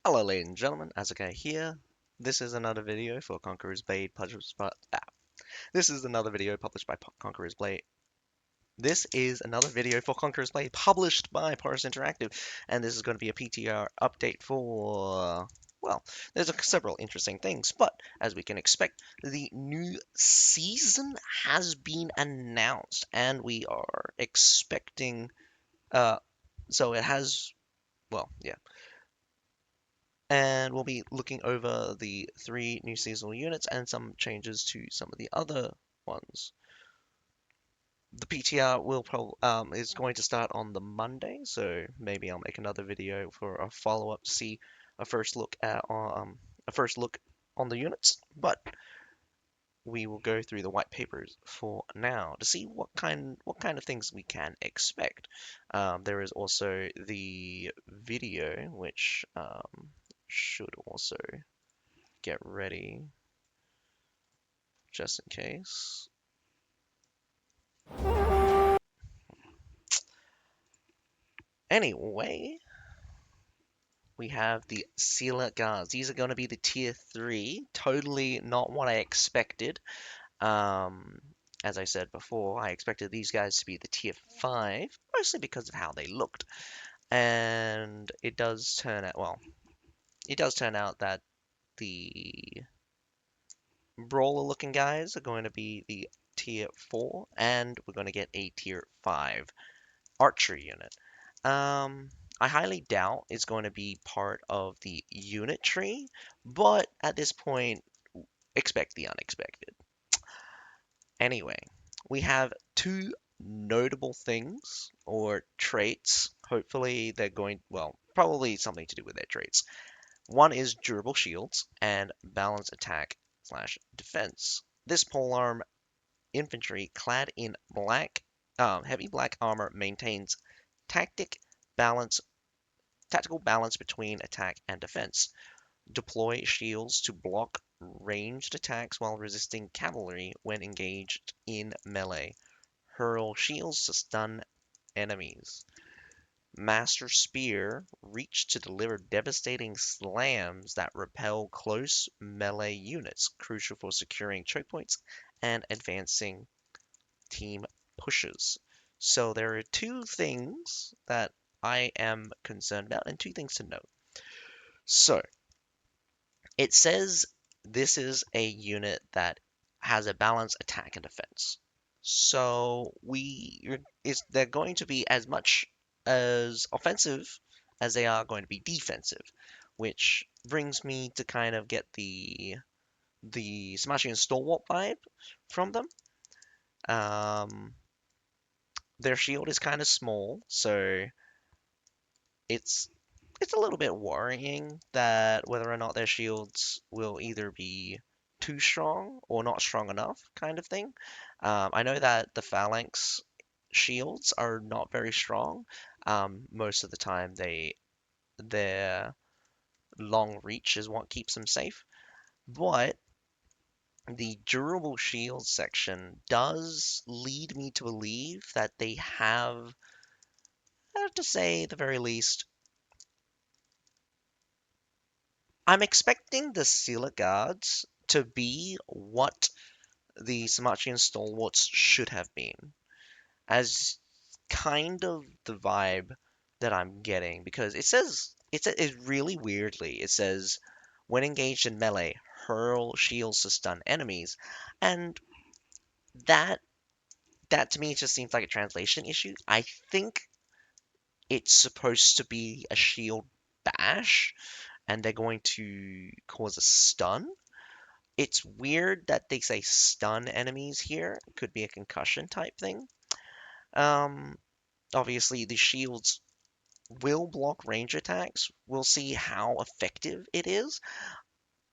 Hello, ladies and gentlemen, Azuka here. This is another video for Conqueror's Blade published by. This is another video published by Conqueror's Blade. This is another video for Conqueror's Blade published by Paris Interactive, and this is going to be a PTR update for. Well, there's several interesting things, but as we can expect, the new season has been announced, and we are expecting. Uh, so it has. Well, yeah. And we'll be looking over the three new seasonal units and some changes to some of the other ones. The PTR is going to start on the Monday, so maybe I'll make another video for a follow-up to see a first look at a first look on the units. But we will go through the white papers for now to see what kind of things we can expect. There is also the video, which should also get ready just in case. Anyway, we have the Silla Guards. These are going to be the tier 3. Totally not what I expected. Um, as I said before, I expected these guys to be the tier 5, mostly because of how they looked. And it does turn out, well, it does turn out that the brawler looking guys are going to be the tier 4, and we're going to get a tier 5 archery unit. I highly doubt it's going to be part of the unit tree, but at this point, expect the unexpected. Anyway, we have two notable things or traits. Hopefully, they're going, well, probably something to do with their traits. One is durable shields and balanced attack slash defense. This polearm infantry clad in heavy black armor maintains tactic balance tactical balance between attack and defense. Deploy shields to block ranged attacks while resisting cavalry when engaged in melee. Hurl shields to stun enemies. Master Spear reach to deliver devastating slams that repel close melee units, crucial for securing choke points and advancing team pushes. So there are two things that I am concerned about and two things to note. So it says this is a unit that has a balanced attack and defense. So they're going to be as much as offensive as they are going to be defensive, which brings me to kind of get the Smashing and Stalwart vibe from them. Um, their shield is kind of small, so it's it's a little bit worrying that whether or not their shields will either be too strong or not strong enough, kind of thing. I know that the phalanx shields are not very strong. Most of the time, their long reach is what keeps them safe. But the durable shield section does lead me to believe that they have, I have to say, at the very least, I'm expecting the Silla Guards to be what the Samachian Stalwarts should have been, as kind of the vibe that I'm getting, because it really weirdly, it says, when engaged in melee, hurl shields to stun enemies, and that that to me just seems like a translation issue. I think it's supposed to be a shield bash, and they're going to cause a stun. It's weird that they say stun enemies here. It could be a concussion type thing. Um, Obviously, the shields will block range attacks. We'll see how effective it is.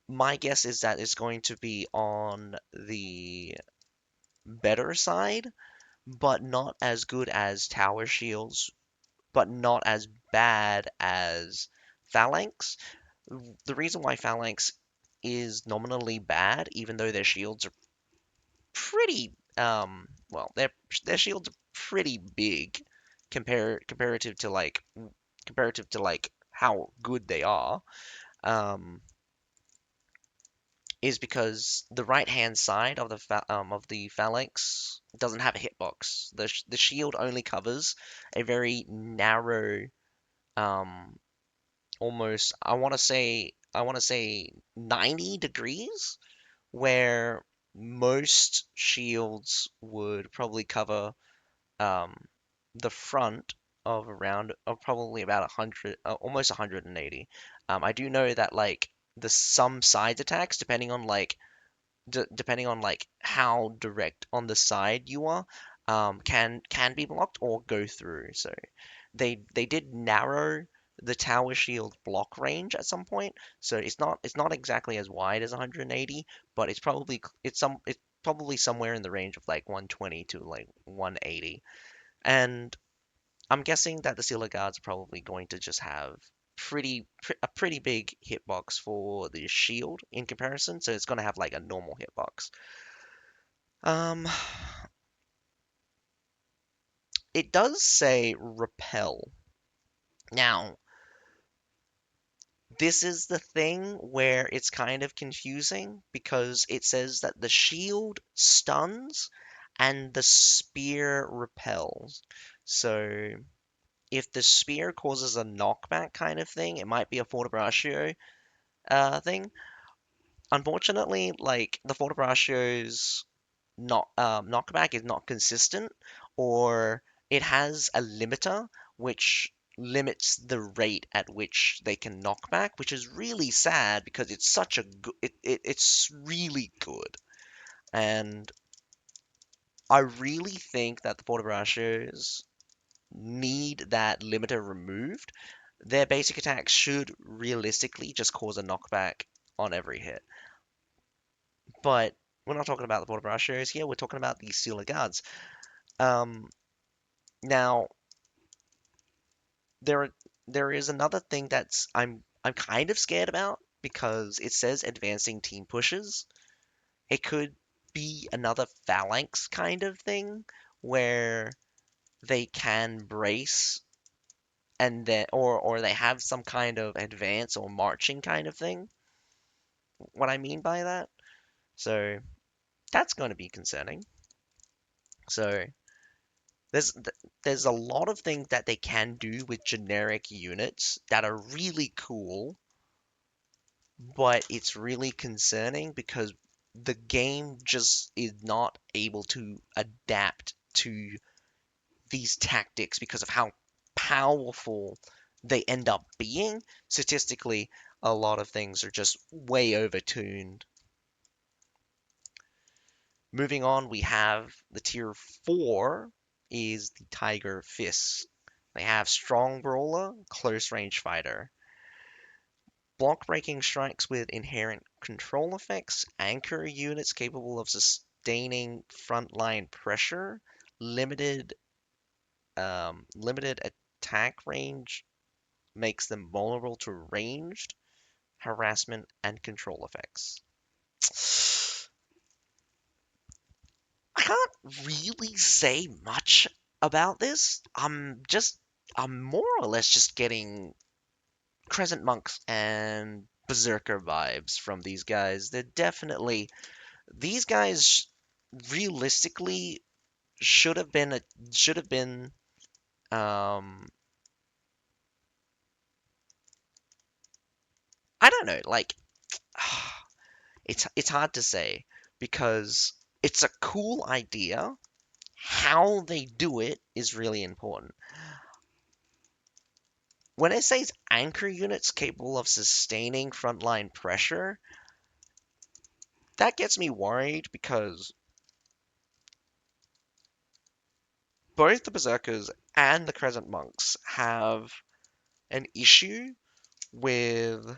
My guess is that it's going to be on the better side, but not as good as tower shields, but not as bad as phalanx. The reason why phalanx is nominally bad, even though their shields are pretty well, their shields are pretty big comparative to like how good they are, um, is because the right hand side of the phalanx doesn't have a hitbox. The shield only covers a very narrow, um, almost I want to say 90 degrees, where most shields would probably cover um, the front of probably about 100, almost 180. I do know that like the some side attacks, depending on like how direct on the side you are, can be blocked or go through. So they did narrow the tower shield block range at some point. So it's not exactly as wide as 180, but it's probably somewhere in the range of like 120 to like 180. And I'm guessing that the Silla Guards are probably going to just have a pretty big hitbox for the shield in comparison, so it's going to have like a normal hitbox. Um, it does say repel. Now, this is the thing where it's kind of confusing because it says that the shield stuns and the spear repels. So if the spear causes a knockback kind of thing, it might be a Forte thing. Unfortunately, like the Fortebracio's knockback is not consistent, or it has a limiter which limits the rate at which they can knock back, which is really sad because it's such a good, it's really good. And I really think that the Fortebraccios need that limiter removed. Their basic attacks should realistically just cause a knockback on every hit. But we're not talking about the Fortebraccios here, we're talking about the Silla Guards. Um, Now, there there is another thing that's I'm kind of scared about because it says advancing team pushes. It could be another phalanx kind of thing where they can brace and then or they have some kind of advance or marching kind of thing. What I mean by that. So that's going to be concerning. So there's a lot of things that they can do with generic units that are really cool, but it's really concerning because the game just is not able to adapt to these tactics because of how powerful they end up being. Statistically, a lot of things are just way overtuned. Moving on, we have the tier 4 is the Tiger Fists. They have Strong Brawler, Close Range Fighter. Block breaking strikes with inherent control effects, anchor units capable of sustaining frontline pressure, limited limited attack range makes them vulnerable to ranged, harassment, and control effects. I can't really say much about this. I'm more or less just getting Crescent Monks and Berserker vibes from these guys. They're definitely these guys realistically should have been um I don't know, like it's hard to say because it's a cool idea. How they do it is really important. When it says anchor units capable of sustaining frontline pressure, that gets me worried because both the Berserkers and the Crescent Monks have an issue with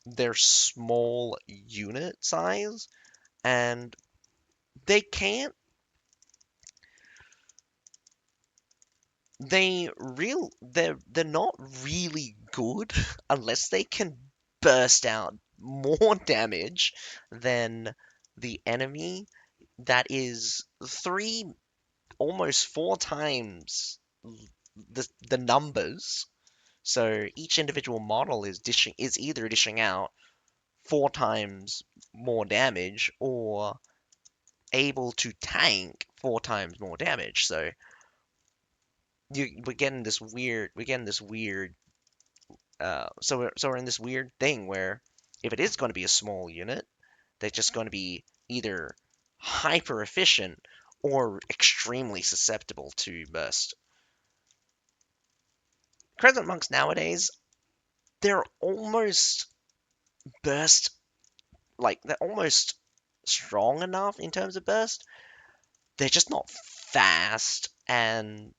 their small unit size, and they can't they're not really good unless they can burst out more damage than the enemy that is three, almost four times the numbers. So each individual model is either dishing out 4 times more damage or able to tank 4 times more damage. So we're getting this weird we're in this weird thing where if it is going to be a small unit, they're just going to be either hyper efficient or extremely susceptible to burst. Crescent monks nowadays, they're almost burst, they're almost strong enough in terms of burst. They're just not fast, and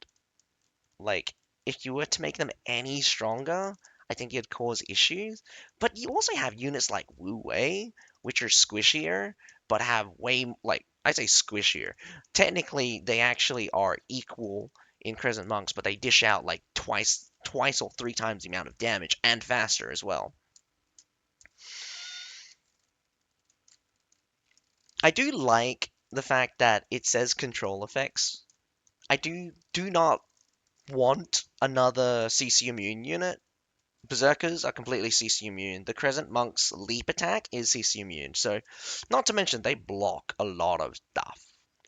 like, if you were to make them any stronger, I think it'd cause issues. But you also have units like Wu Wei, which are squishier, but have I say squishier. Technically, they actually are equal in Crescent Monks, but they dish out like twice or 3 times the amount of damage and faster as well. I do like the fact that it says control effects. I do not want another CC immune unit. Berserkers are completely CC immune. The Crescent Monk's leap attack is CC immune. So, not to mention, they block a lot of stuff.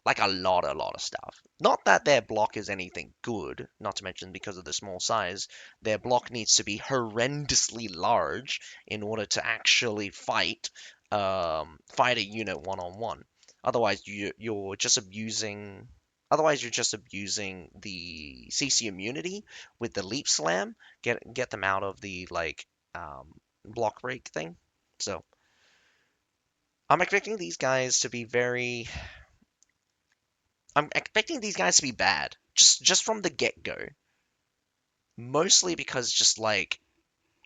Like a lot of stuff. Not that their block is anything good, not to mention because of the small size, their block needs to be horrendously large in order to actually fight a unit one on one. Otherwise, you're just abusing. Otherwise, you're just abusing the CC immunity with the leap slam. Get them out of the block break thing. So I'm expecting these guys to be very. I'm expecting these guys to be bad. Just from the get go. Mostly because just like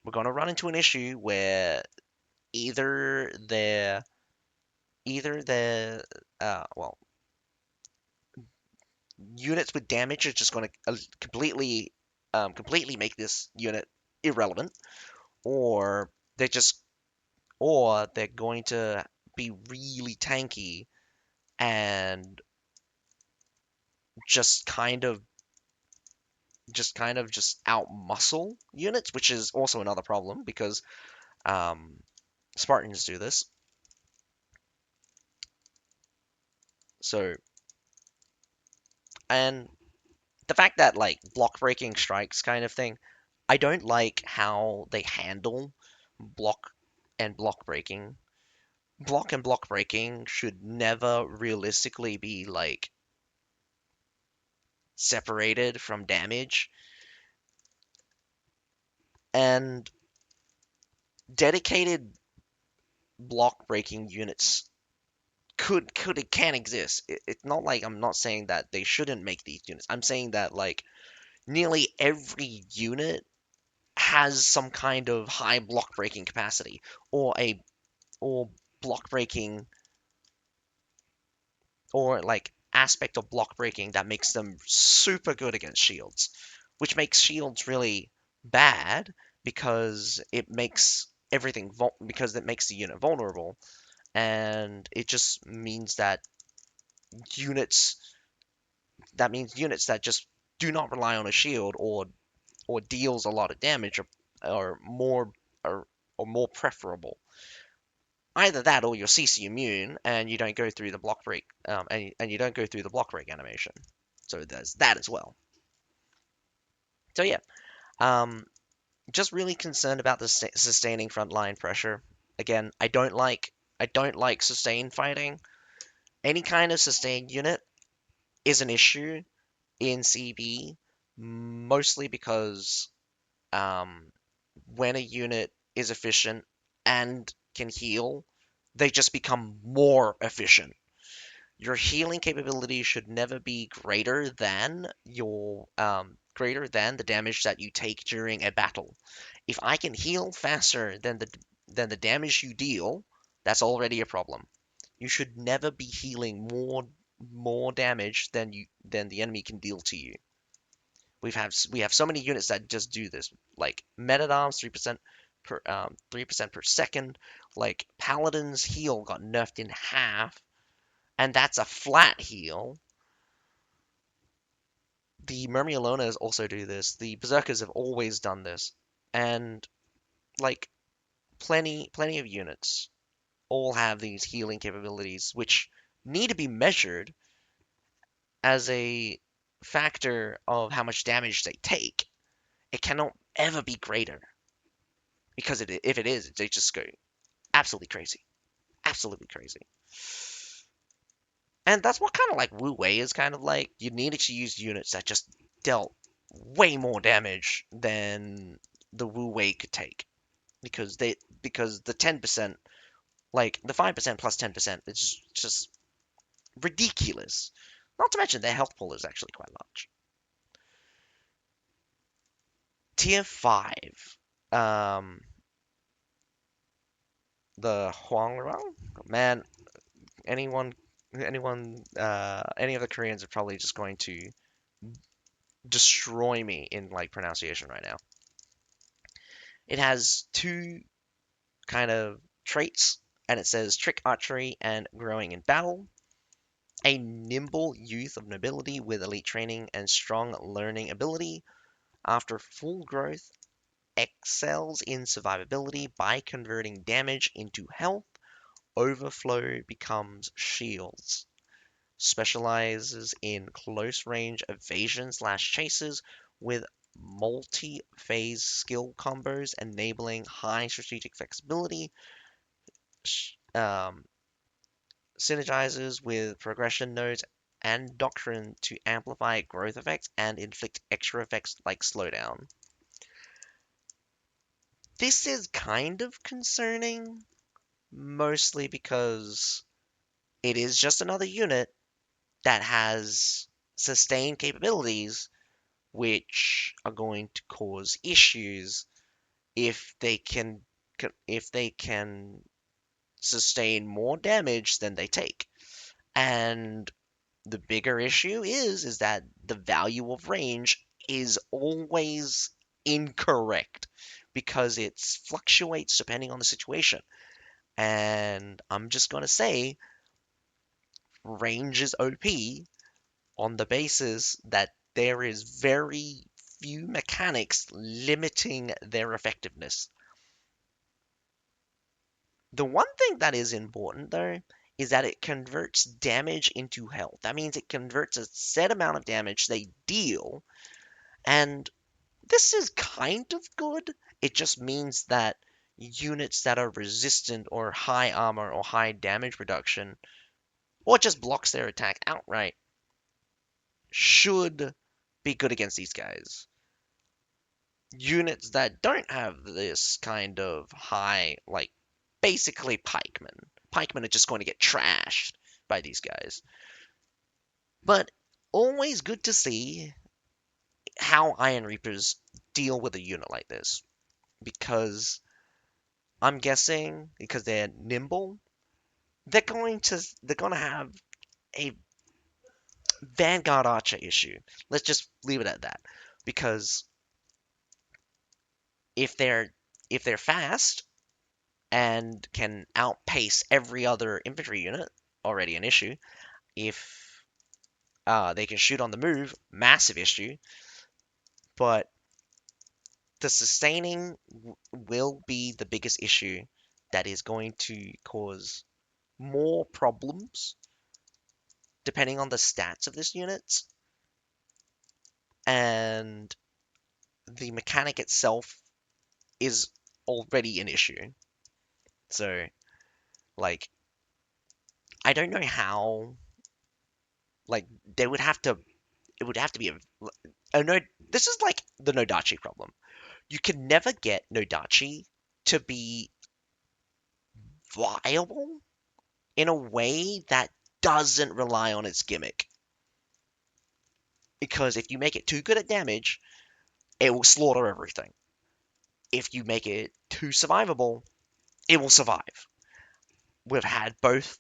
we're gonna run into an issue where either they're either they're well units with damage are just going to completely make this unit irrelevant, or they're just or they're going to be really tanky and just kind of just outmuscle units, which is also another problem because um, Spartans do this. So, and the fact that like block breaking strikes kind of thing, I don't like how they handle block and block breaking. Block and block breaking should never realistically be like separated from damage, and dedicated block breaking units it can exist. It's not like I'm not saying that they shouldn't make these units. I'm saying that like nearly every unit has some kind of high block breaking capacity or a or block breaking or like aspect of block breaking that makes them super good against shields, which makes shields really bad because it makes the unit vulnerable, and it just means that units units that just do not rely on a shield or deals a lot of damage are more are, are more preferable. Either that or you're CC immune and you don't go through the block break and you don't go through the block break animation. So there's that as well. So yeah, um, just really concerned about the sustaining frontline pressure. Again, I don't like sustained fighting. Any kind of sustained unit is an issue in CB, mostly because um, when a unit is efficient and can heal, they just become more efficient. Your healing capability should never be greater than the damage that you take during a battle. If I can heal faster than the damage you deal, that's already a problem. You should never be healing more damage than the enemy can deal to you. We have so many units that just do this, like Men at Arms 3% per second. Like Paladin's heal got nerfed in half, and that's a flat heal. The Murmyalonas also do this. The Berserkers have always done this. And like plenty of units all have these healing capabilities, which need to be measured as a factor of how much damage they take. It cannot ever be greater because if it is, they just go absolutely crazy, absolutely crazy. And that's what kind of like Wu Wei is kind of like. You needed to use units that just dealt way more damage than the Wu Wei could take because the 10%, like the 5% plus 10% is just ridiculous. Not to mention their health pool is actually quite large. Tier 5. Um, the Hwarang? Man, any of the Koreans are probably just going to destroy me in like pronunciation right now. It has two kind of traits, and it says trick archery and growing in battle. A nimble youth of nobility with elite training and strong learning ability. After full growth, excels in survivability by converting damage into health. Overflow becomes shields. Specializes in close range evasion slash chases with multi-phase skill combos enabling high strategic flexibility. Um, Synergizes with progression nodes and doctrine to amplify growth effects and inflict extra effects like slowdown. This is kind of concerning, mostly because it is just another unit that has sustained capabilities which are going to cause issues if they can sustain more damage than they take. And the bigger issue is that the value of range is always incorrect because it fluctuates depending on the situation. And I'm just going to say range is OP on the basis that there is very few mechanics limiting their effectiveness. The one thing that is important though is that it converts damage into health. That means it converts a set amount of damage they deal, and this is kind of good. It just means that units that are resistant or high armor or high damage reduction, or just blocks their attack outright, should be good against these guys. Units that don't have this kind of high, like basically pikemen. Pikemen are just going to get trashed by these guys. But always good to see how Iron Reapers deal with a unit like this. Because I'm guessing because they're nimble, they're going to have a Vanguard Archer issue. Let's just leave it at that. Because if they're if they're fast and can outpace every other infantry unit, already an issue. If they can shoot on the move, massive issue. But the sustaining will be the biggest issue that is going to cause more problems depending on the stats of this unit. And the mechanic itself is already an issue. So, like, I don't know how. Like, they would have to. It would have to be a no. This is like the Nodachi problem. You can never get Nodachi to be viable in a way that doesn't rely on its gimmick. Because if you make it too good at damage, it will slaughter everything. If you make it too survivable, it will survive. We've had both,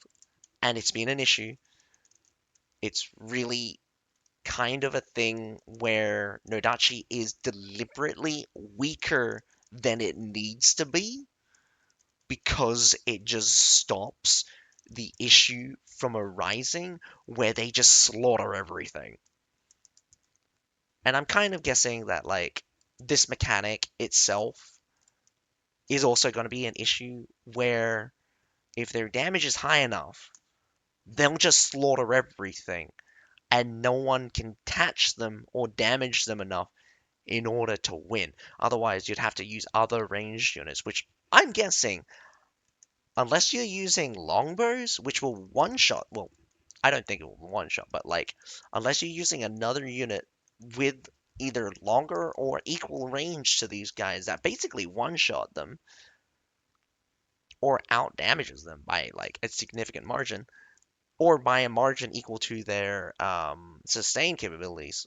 and it's been an issue. It's really kind of a thing where Nodachi is deliberately weaker than it needs to be because it just stops the issue from arising where they just slaughter everything. And I'm kind of guessing that, like, this mechanic itself is also going to be an issue where if their damage is high enough, they'll just slaughter everything, and no one can touch them or damage them enough in order to win. Otherwise, you'd have to use other ranged units, which I'm guessing, unless you're using longbows, which will one shot, well, I don't think it will one shot, but like, unless you're using another unit with either longer or equal range to these guys that basically one shot them or out damages them by like a significant margin, or by a margin equal to their sustain capabilities,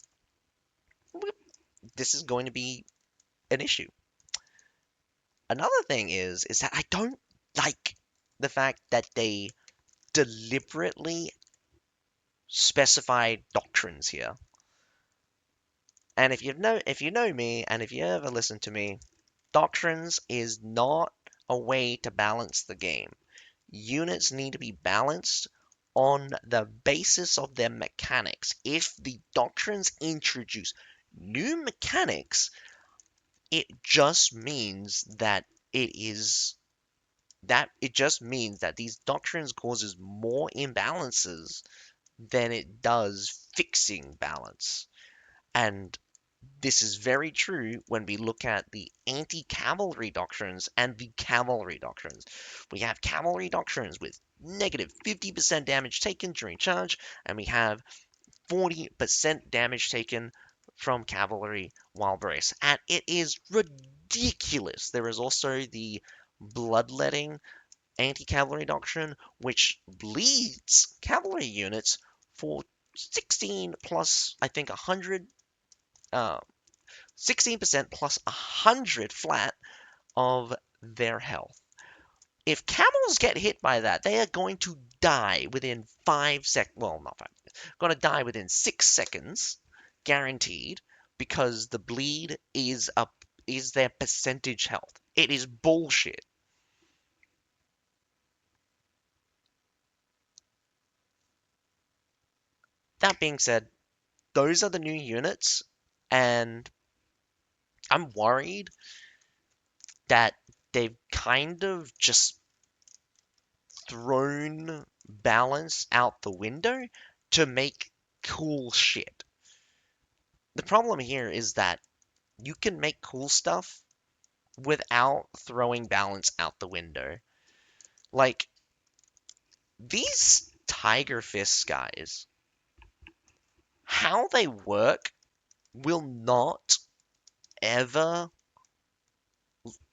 this is going to be an issue. Another thing is that I don't like the fact that they deliberately specify doctrines here. And if you know me and if you ever listen to me, doctrines is not a way to balance the game. Units need to be balanced on the basis of their mechanics. If the doctrines introduce new mechanics, it just means that it just means that these doctrines causes more imbalances than it does fixing balance. And this is very true when we look at the anti-cavalry doctrines and the cavalry doctrines. We have cavalry doctrines with negative 50% damage taken during charge, and we have 40% damage taken from cavalry while brace. And it is ridiculous. There is also the bloodletting anti-cavalry doctrine, which bleeds cavalry units for 16 plus, I think, 100, 16% plus 100 flat of their health. If camels get hit by that, they are going to die within 5 seconds. Well, not 5. Going to die within 6 seconds, guaranteed, because the bleed is their percentage health. It is bullshit. That being said, those are the new units, and I'm worried that they've kind of just thrown balance out the window to make cool shit. The problem here is that you can make cool stuff without throwing balance out the window. Like, these Tiger Fist guys, how they work will not ever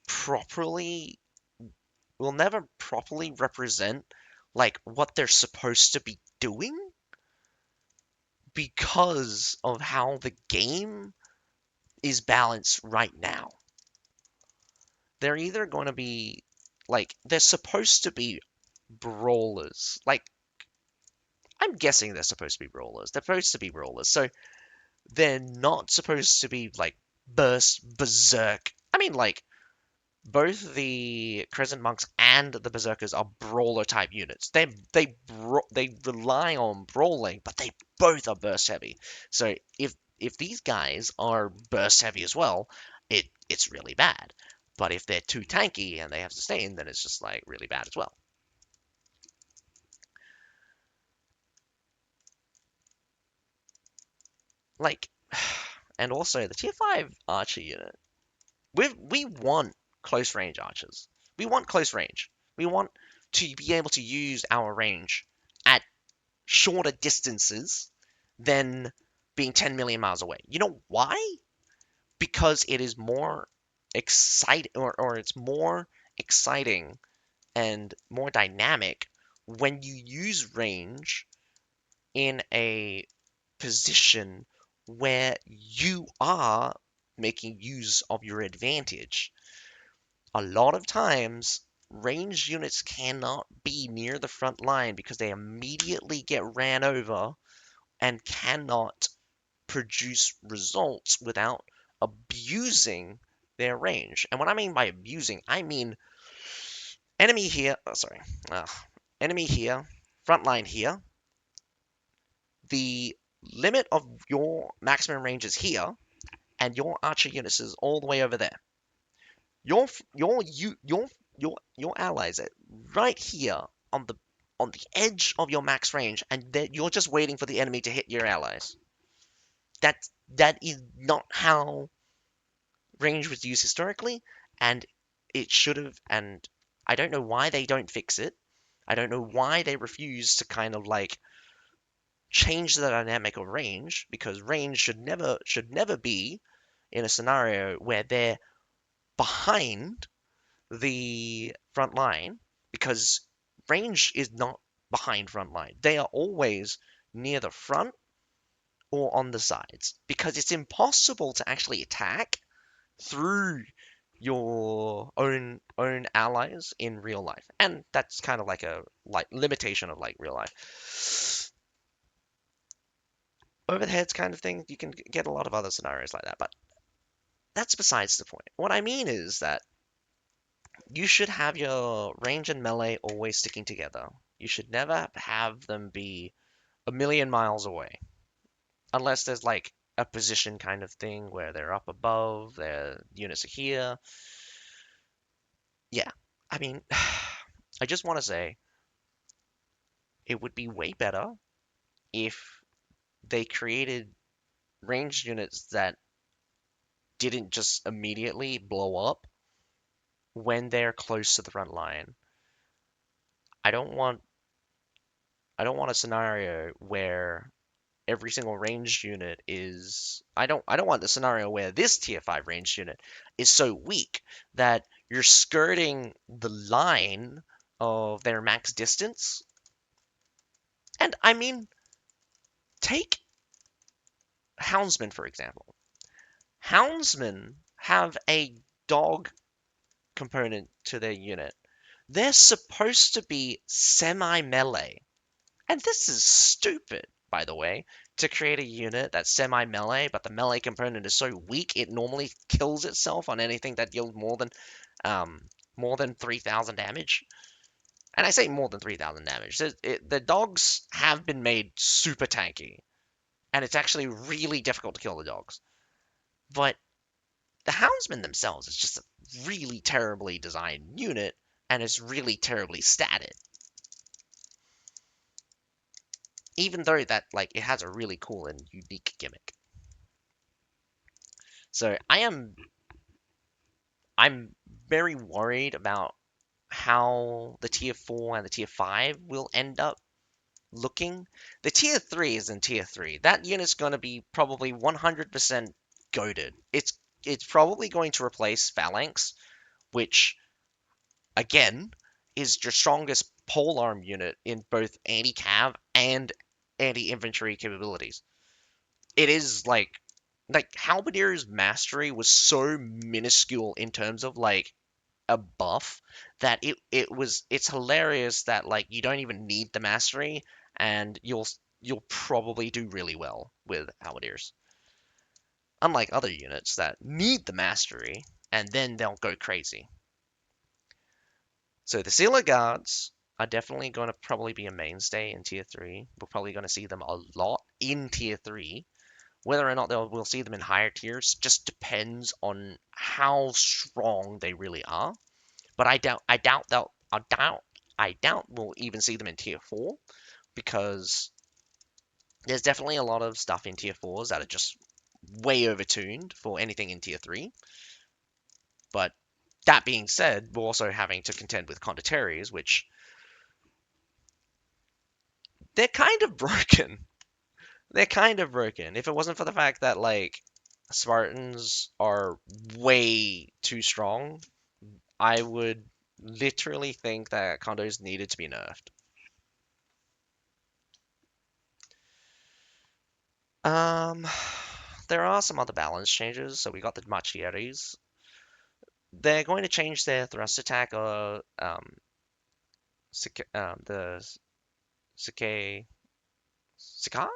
properly, will never properly represent like what they're supposed to be doing because of how the game is balanced right now. They're either going to be like they're supposed to be brawlers. Like, I'm guessing they're supposed to be brawlers. They're supposed to be brawlers. So they're not supposed to be like burst berserk. I mean, like, both the Crescent Monks and the Berserkers are brawler type units. They rely on brawling, but they both are burst heavy. So if these guys are burst heavy as well, it's really bad. But if they're too tanky and they have sustain, then it's just like really bad as well. Like, and also the tier 5 archer unit. We want close range archers. We want close range. We want to be able to use our range at shorter distances than being 10 million miles away. You know why? Because it is more exciting, or it's more exciting and more dynamic when you use range in a position where you are making use of your advantage. A lot of times, ranged units cannot be near the front line because they immediately get ran over and cannot produce results without abusing their range. And what I mean by abusing, I mean enemy here, enemy here, front line here. The limit of your maximum range is here, and your archer units is all the way over there. Your your allies are right here on the edge of your max range, and you're just waiting for the enemy to hit your allies. That is not how range was used historically, and it should have. And I don't know why they don't fix it. I don't know why they refuse to kind of like change the dynamic of range, because range should never be in a scenario where they're behind the front line, because range is not behind front line. They are always near the front or on the sides, because it's impossible to actually attack through your own allies in real life. And that's kind of like a like limitation of like real life. Over the heads kind of thing, you can get a lot of other scenarios like that, but that's besides the point. What I mean is that you should have your range and melee always sticking together. You should never have them be a million miles away. Unless there's like a position kind of thing where they're up above, their units are here. Yeah. I mean, I just want to say it would be way better if they created ranged units that didn't just immediately blow up when they're close to the front line. I don't want I don't want a scenario where every single ranged unit is I don't want the scenario where this tier 5 ranged unit is so weak that you're skirting the line of their max distance. And I mean, take Houndsmen for example. Houndsmen have a dog component to their unit. They're supposed to be semi-melee. And this is stupid, by the way, to create a unit that's semi-melee, but the melee component is so weak it normally kills itself on anything that deals more than 3,000 damage. And I say more than 3,000 damage. The dogs have been made super tanky, and it's actually really difficult to kill the dogs. But the Houndsmen themselves is just a really terribly designed unit, and it's really terribly statted. Even though that like it has a really cool and unique gimmick. So I'm very worried about how the tier 4 and the tier 5 will end up looking. The tier 3 is in tier 3. That unit's going to be probably 100% goaded. It's probably going to replace Phalanx, which again is your strongest polearm unit in both anti-cav and anti-infantry capabilities. It is like Halberdier's mastery was so minuscule in terms of like a buff that it's hilarious that like you don't even need the mastery and you'll probably do really well with Halberdiers. Unlike other units that need the mastery and then they'll go crazy. So the Silla Guards are definitely going to probably be a mainstay in tier 3. We're probably going to see them a lot in tier 3. Whether or not we'll see them in higher tiers just depends on how strong they really are. But I doubt we'll even see them in tier 4, because there's definitely a lot of stuff in tier 4s that are just way overtuned for anything in tier 3. But that being said, we're also having to contend with condottieri, which they're kind of broken. They're kind of broken. If it wasn't for the fact that like Spartans are way too strong, I would literally think that condos needed to be nerfed. Um, there are some other balance changes. So we got the Machieres. They're going to change their thrust attack, the Sike, Sika?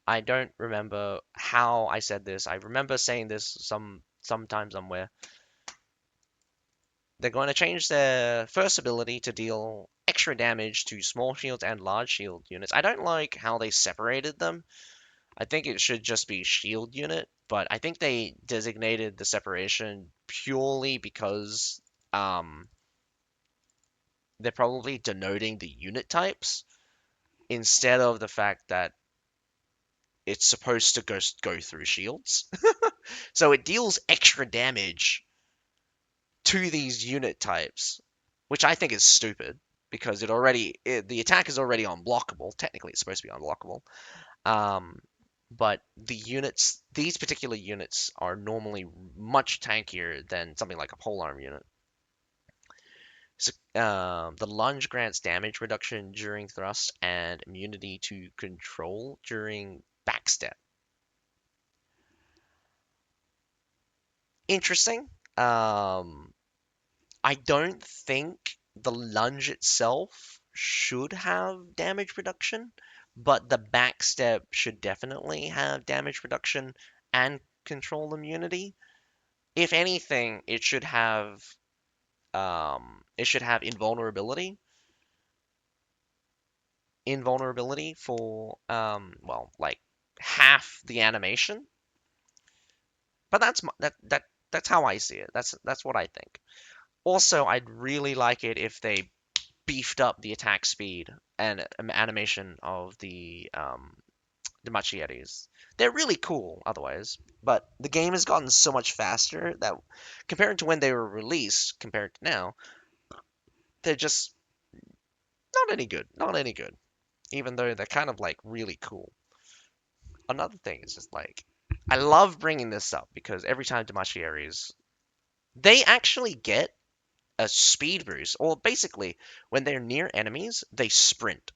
I don't remember how I said this. I remember saying this sometime somewhere. They're going to change their first ability to deal extra damage to small shields and large shield units. I don't like how they separated them. I think it should just be shield unit, but I think they designated the separation purely because um, they're probably denoting the unit types instead of the fact that it's supposed to go through shields. So it deals extra damage to these unit types, which I think is stupid because the attack is already unblockable. Technically, it's supposed to be unblockable. Um, but these particular units are normally much tankier than something like a polearm unit. So, the lunge grants damage reduction during thrust and immunity to control during backstep. Interesting. I don't think the lunge itself should have damage reduction, but the backstep should definitely have damage reduction and control immunity. If anything, it should have invulnerability for well, like half the animation. But that's how I see it. That's what I think. Also, I'd really like it if they beefed up the attack speed and animation of the Machieres. They're really cool otherwise, but the game has gotten so much faster that compared to when they were released, compared to now, they're just not any good. Not any good. Even though they're kind of like really cool. Another thing is just like I love bringing this up because every time Demachiaries, they actually get a speed boost, or basically when they're near enemies, they sprint.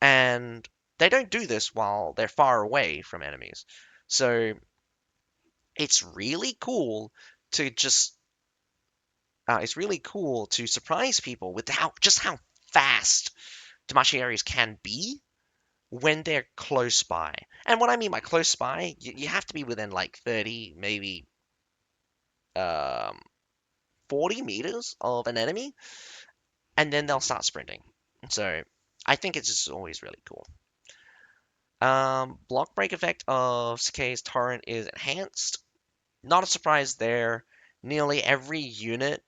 And they don't do this while they're far away from enemies. So it's really cool to just it's really cool to surprise people with how fast Demachiaries can be when they're close by. And what I mean by close by, you have to be within like 30, maybe um, 40 meters of an enemy, and then they'll start sprinting. So I think it's just always really cool. Block break effect of Sakei's Torrent is enhanced. Not a surprise there. Nearly every unit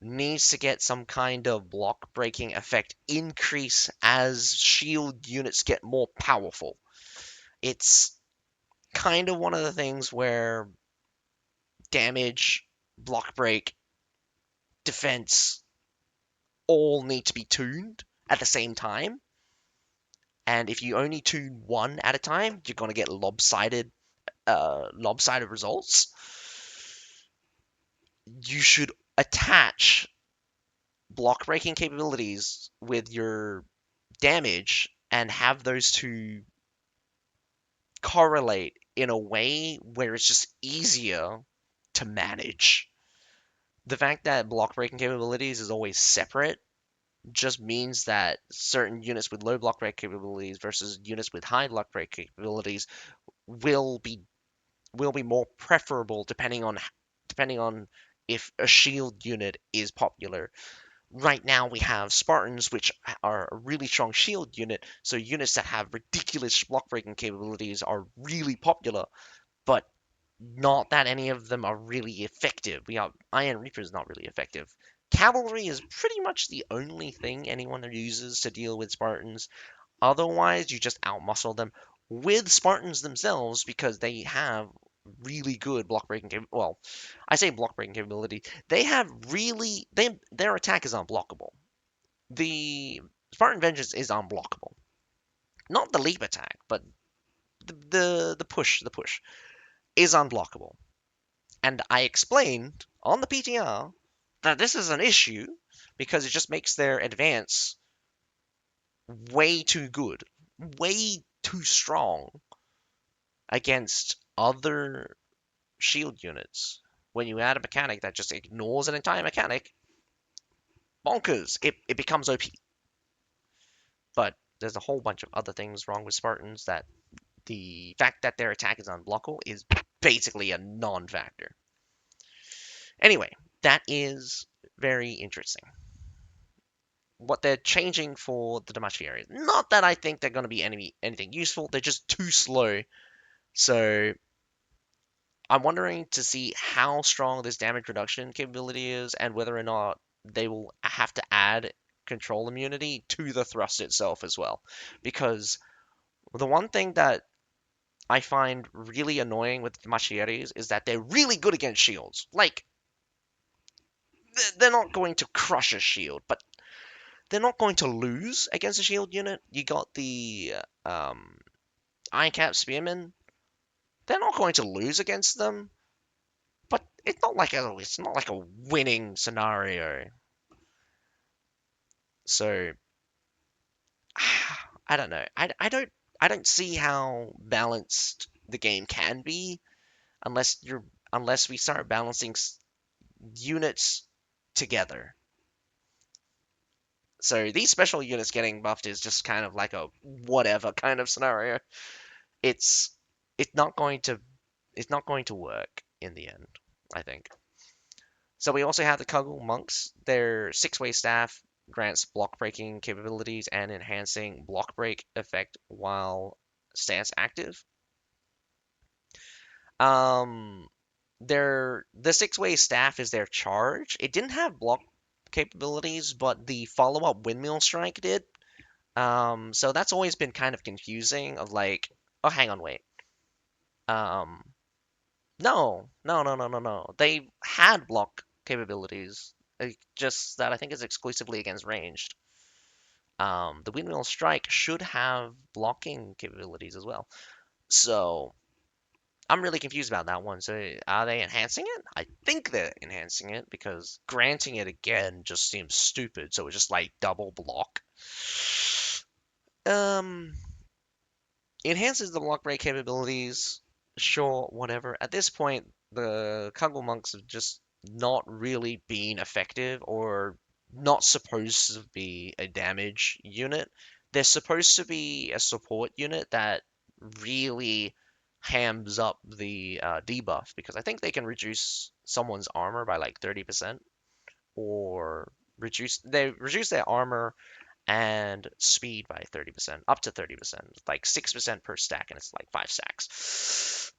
needs to get some kind of block breaking effect increase as shield units get more powerful. It's kind of one of the things where damage, block break, defense all need to be tuned at the same time. And if you only tune one at a time, you're gonna get lopsided results. You should attach block breaking capabilities with your damage and have those two correlate in a way where it's just easier to manage. The fact that block breaking capabilities is always separate just means that certain units with low block break capabilities versus units with high block break capabilities will be more preferable depending on if a shield unit is popular. Right now we have Spartans, which are a really strong shield unit, so units that have ridiculous block breaking capabilities are really popular, but not that any of them are really effective. We have Iron Reaper is not really effective. Cavalry is pretty much the only thing anyone uses to deal with Spartans. Otherwise, you just outmuscle them with Spartans themselves because they have really good block breaking capability. Well, I say block breaking capability. Their attack is unblockable. The Spartan Vengeance is unblockable. Not the leap attack, but the push is unblockable. And I explained on the PTR that this is an issue because it just makes their advance way too good, way too strong against other shield units. When you add a mechanic that just ignores an entire mechanic, bonkers, it becomes OP. But there's a whole bunch of other things wrong with Spartans that the fact that their attack is unblockable is basically a non-factor. Anyway, that is very interesting. What they're changing for the Damachi areas. Not that I think they're going to be anything useful. They're just too slow. So I'm wondering to see how strong this damage reduction capability is and whether or not they will have to add control immunity to the thrust itself as well. Because the one thing that I find really annoying with the Machiaris is that they're really good against shields. Like, they're not going to crush a shield, but they're not going to lose against a shield unit. You got the Iron Cap Spearmen. They're not going to lose against them, but it's not like a winning scenario. So I don't know. I don't see how balanced the game can be unless we start balancing units together. So these special units getting buffed is just kind of like a whatever kind of scenario. It's it's not going to it's not going to work in the end, I think. So we also have the Cudgel Monks. Their six-way staff grants block breaking capabilities and enhancing block break effect while stance active. Um, the six-way staff is their charge. It didn't have block capabilities, but the follow-up windmill strike did. So that's always been kind of confusing. Of like, oh, hang on, wait. Um, no, no, no, no, no, no. They had block capabilities. Just that I think is exclusively against ranged. The windmill strike should have blocking capabilities as well. So I'm really confused about that one. So are they enhancing it? I think they're enhancing it because granting it again just seems stupid. So it's just like double block. Um, enhances the block break capabilities. Sure, whatever. At this point, the Cudgel monks have just not really been effective or not supposed to be a damage unit. They're supposed to be a support unit that really hams up the debuff because I think they can reduce someone's armor by like 30% or reduce their armor and speed by 30%, up to 30%, like 6% per stack, and it's like 5 stacks.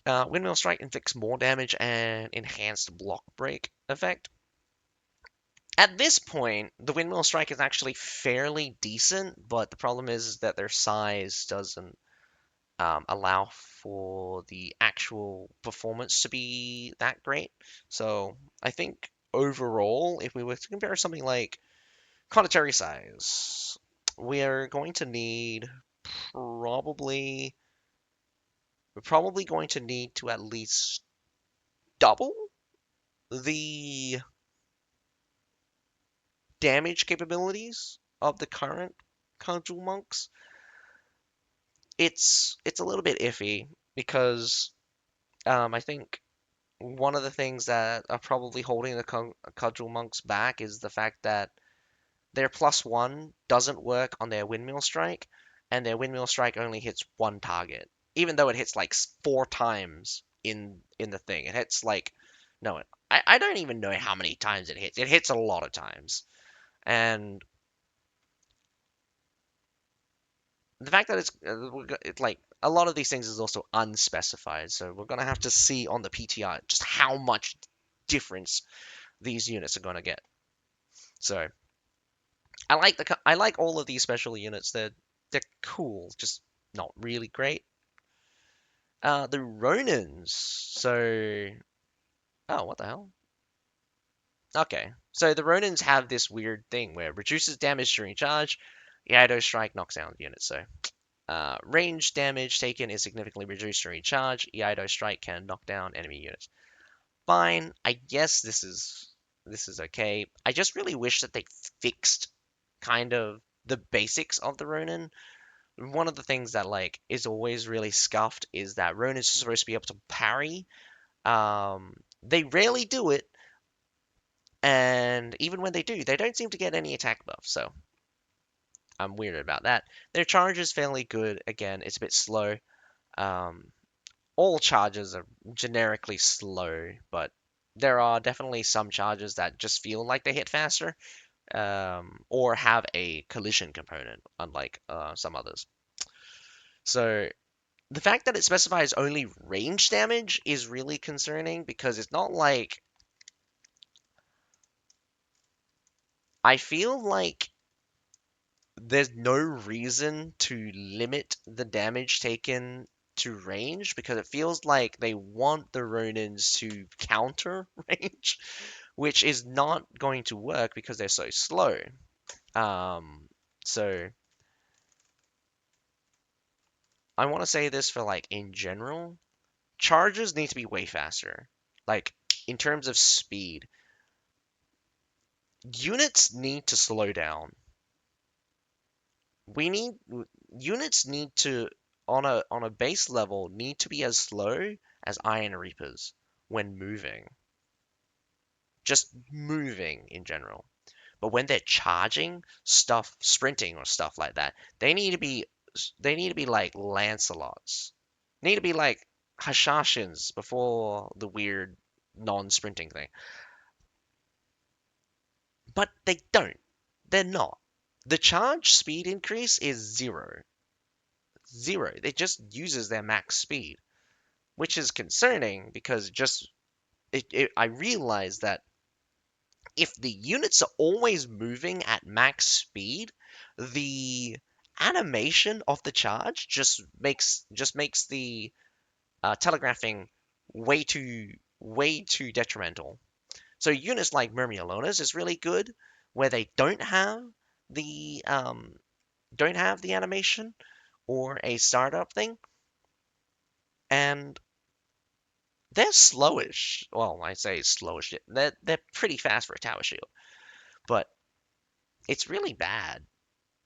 Windmill Strike inflicts more damage and enhanced block break effect. At this point, the Windmill Strike is actually fairly decent, but the problem is that their size doesn't allow for the actual performance to be that great. So I think overall, if we were to compare something like Cometary size, we are going to need probably we're probably going to need to at least double the damage capabilities of the current Cudgel monks. It's a little bit iffy because I think one of the things that are probably holding the Cudgel monks back is the fact that their +1 doesn't work on their windmill strike, and their windmill strike only hits one target, even though it hits like 4 times in the thing. It hits like no, I don't even know how many times it hits. It hits a lot of times, and the fact that it's like a lot of these things is also unspecified. So we're gonna have to see on the PTR just how much difference these units are gonna get. So I like all of these special units. They're cool, just not really great. The Ronins. So oh, what the hell? Okay, so the Ronins have this weird thing where reduces damage during charge. Iaido Strike knocks down units. So range damage taken is significantly reduced during charge. Iaido Strike can knock down enemy units. Fine. I guess this is okay. I just really wish that they fixed kind of the basics of the Ronin. One of the things that like is always really scuffed is that Ronin is supposed to be able to parry. They rarely do it, and even when they do, they don't seem to get any attack buff. So I'm weird about that. Their charge is fairly good. Again, it's a bit slow. Um, all charges are generically slow, but there are definitely some charges that just feel like they hit faster, or have a collision component, unlike some others. So the fact that it specifies only range damage is really concerning because it's not like I feel like there's no reason to limit the damage taken to range because it feels like they want the Ronins to counter range, which is not going to work because they're so slow. Um, so I want to say this for like in general, charges need to be way faster. Like in terms of speed, units need to slow down. We need units need to on a base level need to be as slow as Iron Reapers when moving. Just moving in general. But when they're charging stuff, sprinting or stuff like that, they need to be like Lancelots. They need to be like Hashashins before the weird non-sprinting thing. But they don't. They're not. The charge speed increase is zero. Zero. It just uses their max speed, which is concerning because I realize that if the units are always moving at max speed, the animation of the charge just makes the telegraphing way too detrimental. So units like Myrmielonas is really good, where they the don't have the animation or a startup thing, and they're slowish. Well, I say slowish. They're pretty fast for a tower shield, but it's really bad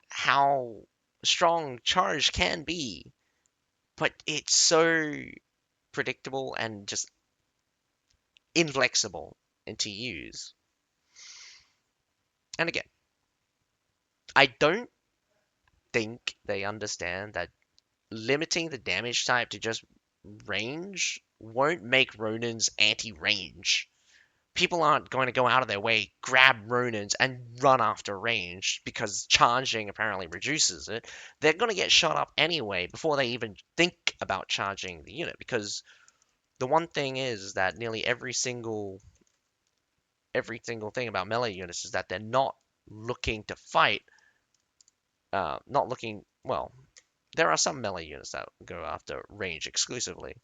how strong charge can be, but it's so predictable and just inflexible and to use. And again, I don't think they understand that limiting the damage type to just range won't make Ronins anti-range. People aren't going to go out of their way, grab Ronins, and run after range because charging apparently reduces it. They're going to get shot up anyway before they even think about charging the unit because the one thing is that nearly every single thing about melee units is that they're not looking to fight, not looking, well, there are some melee units that go after range exclusively,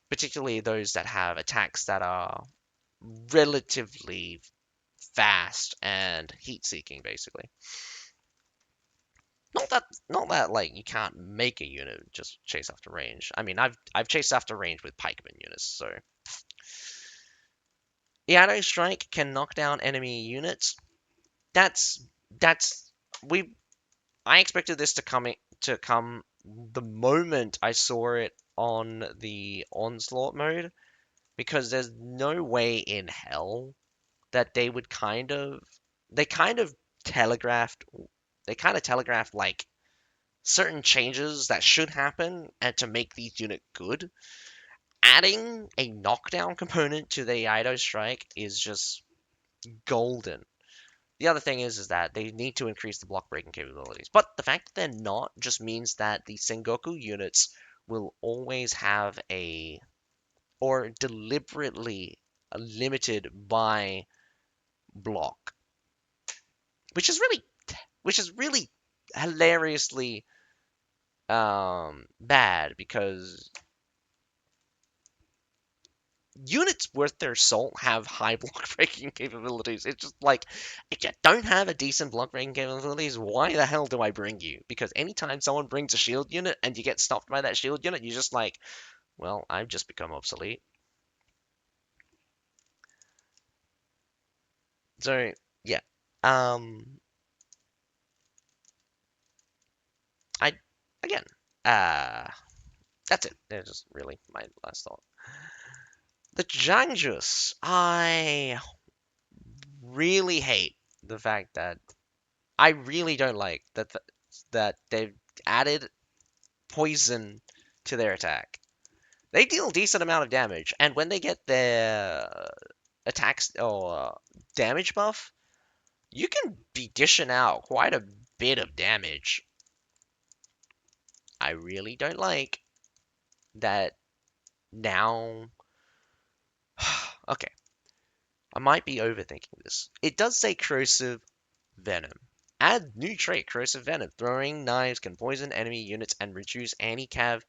particularly those that have attacks that are relatively fast and heat-seeking, basically. Not that like you can't make a unit just chase after range. I mean, I've chased after range with pikeman units, so the strike can knock down enemy units. That's that's we I expected this to come the moment I saw it on the onslaught mode because there's no way in hell that they kind of telegraphed like certain changes that should happen and to make these unit good. Adding a knockdown component to the Ido strike is just golden. The other thing is that they need to increase the block breaking capabilities. But the fact that they're not just means that the Sengoku units will always have or deliberately limited by block, which is really, which is really hilariously bad because units worth their salt have high block breaking capabilities. It's just like, if you don't have a decent block breaking capabilities, why the hell do I bring you? Because anytime someone brings a shield unit and you get stopped by that shield unit, you're just like, well, I've just become obsolete. So, yeah. Um, I, again, uh, that's it. That's just really my last thought. The Jangjus, I really hate the fact that I really don't like that they've added poison to their attack. They deal a decent amount of damage, and when they get attacks or damage buff, you can be dishing out quite a bit of damage. I really don't like that now. Okay, I might be overthinking this. It does say corrosive venom. Add new trait, corrosive venom. Throwing knives can poison enemy units and reduce anti-cav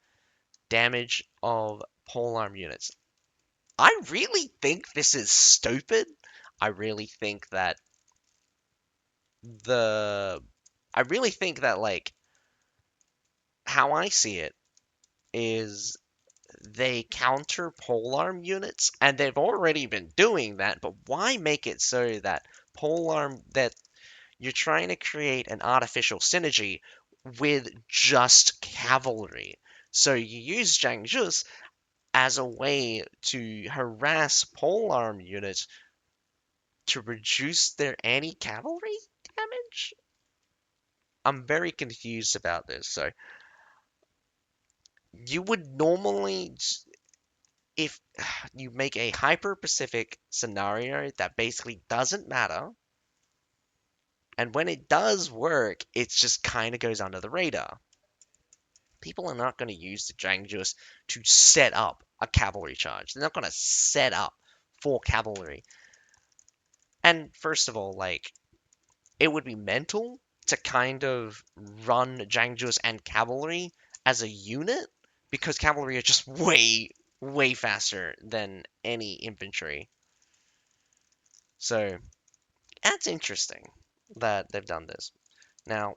damage of polearm units. I really think this is stupid. I really think that the I really think that like how I see it is they counter polearm units and they've already been doing that, but why make it so that polearm that you're trying to create an artificial synergy with just cavalry. So you use Zhang as a way to harass polearm units to reduce their anti-cavalry damage? I'm very confused about this. So you would normally, if you make a hyper-specific scenario that basically doesn't matter, and when it does work, it just kind of goes under the radar. People are not going to use the Jangjus to set up a cavalry charge. They're not going to set up for cavalry. And first of all, like, it would be mental to kind of run Jangjus and cavalry as a unit because cavalry are just way faster than any infantry. So that's interesting that they've done this. Now,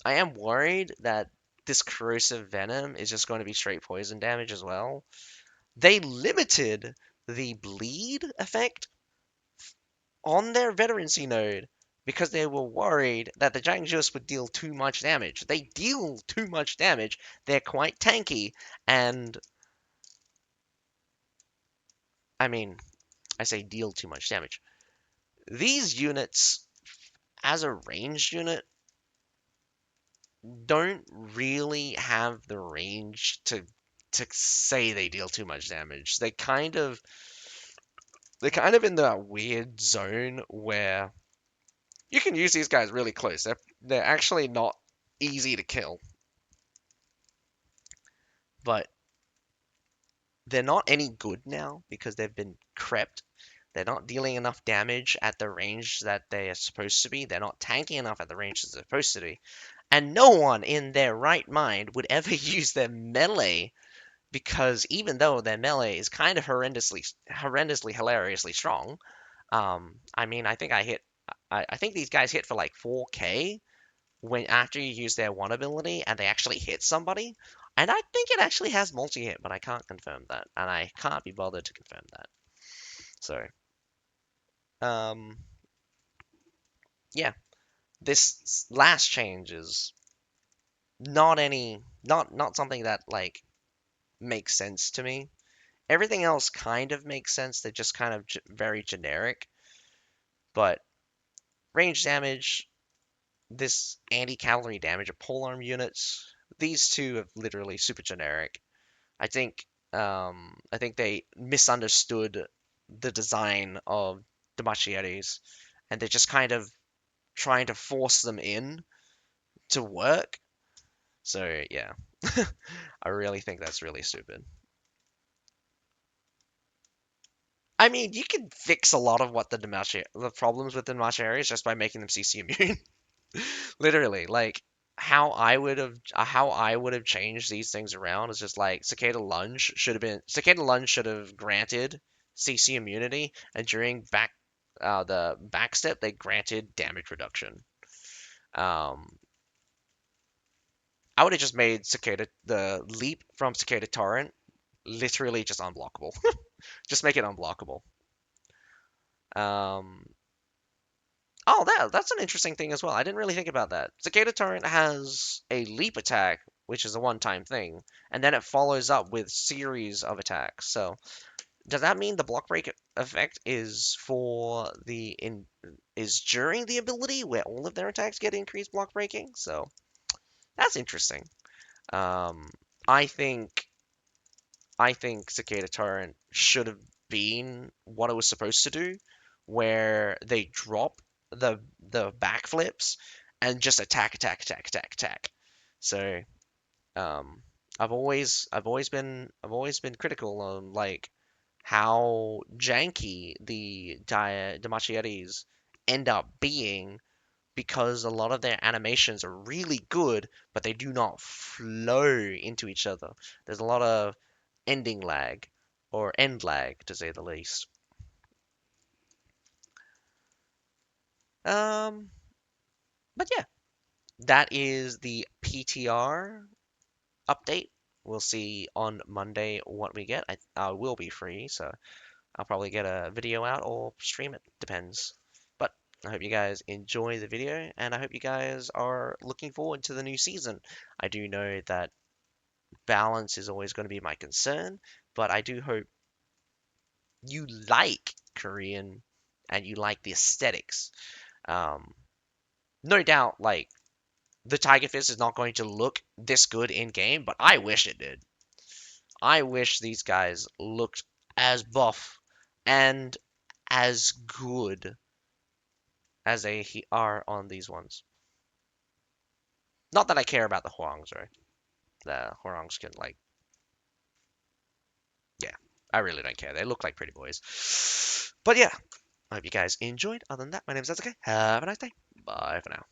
I am worried that this corrosive venom is just going to be straight poison damage as well. They limited the bleed effect on their veterancy node because they were worried that the Jangjus would deal too much damage. They deal too much damage. They're quite tanky, and I mean, I say deal too much damage. These units, as a ranged unit, don't really have the range to say they deal too much damage. They're kind of in that weird zone where you can use these guys really close. They're actually not easy to kill, but they're not any good now because they've been crept. They're not dealing enough damage at the range that they are supposed to be. They're not tanky enough at the range that they're supposed to be. And no one in their right mind would ever use their melee because even though their melee is kind of horrendously, hilariously strong, I mean, I think these guys hit for like 4K when after you use their one ability and they actually hit somebody. And I think it actually has multi-hit, but I can't confirm that, and I can't be bothered to confirm that. So, um, yeah, this last change is not something that like makes sense to me. Everything else kind of makes sense. They're just kind of very generic. But range damage, this anti-cavalry damage of polearm units, these two are literally super generic. I think they misunderstood the design of the Machieres, and they're just kind of trying to force them in to work. So yeah, I really think that's really stupid. I mean, you can fix a lot of what the problems with the Machiaries just by making them CC immune. Literally, like how I would have changed these things around is just like Cicada Lunge should have granted CC immunity, and during the backstep they granted damage reduction. Um, I would have just made Cicada the leap from Cicada Torrent literally just unblockable. Just make it unblockable. Um, Oh, that's an interesting thing as well. I didn't really think about that. Cicada Torrent has a leap attack, which is a one-time thing, and then it follows up with series of attacks. So, does that mean the block break effect is during the ability where all of their attacks get increased block breaking? So, that's interesting. Um, I think I think Cicada Torrent should have been what it was supposed to do, where they drop the backflips and just attack, attack, attack, attack, attack. So um, I've always been critical on like how janky the Damachiatis end up being because a lot of their animations are really good, but they do not flow into each other. There's a lot of ending lag or end lag to say the least. Um, but yeah, that is the PTR update. We'll see on Monday what we get. I will be free, so I'll probably get a video out or stream it, depends. But I hope you guys enjoy the video, and I hope you guys are looking forward to the new season. I do know that balance is always going to be my concern, but I do hope you like Korean and you like the aesthetics. Um, no doubt, like the Tiger Fist is not going to look this good in game, but I wish it did. I wish these guys looked as buff and as good as they are on these ones. Not that I care about the Hwarangs, right? The Hwarangs can like, yeah, I really don't care. They look like pretty boys. But yeah, I hope you guys enjoyed. Other than that, my name is Sasuke. Have a nice day. Bye for now.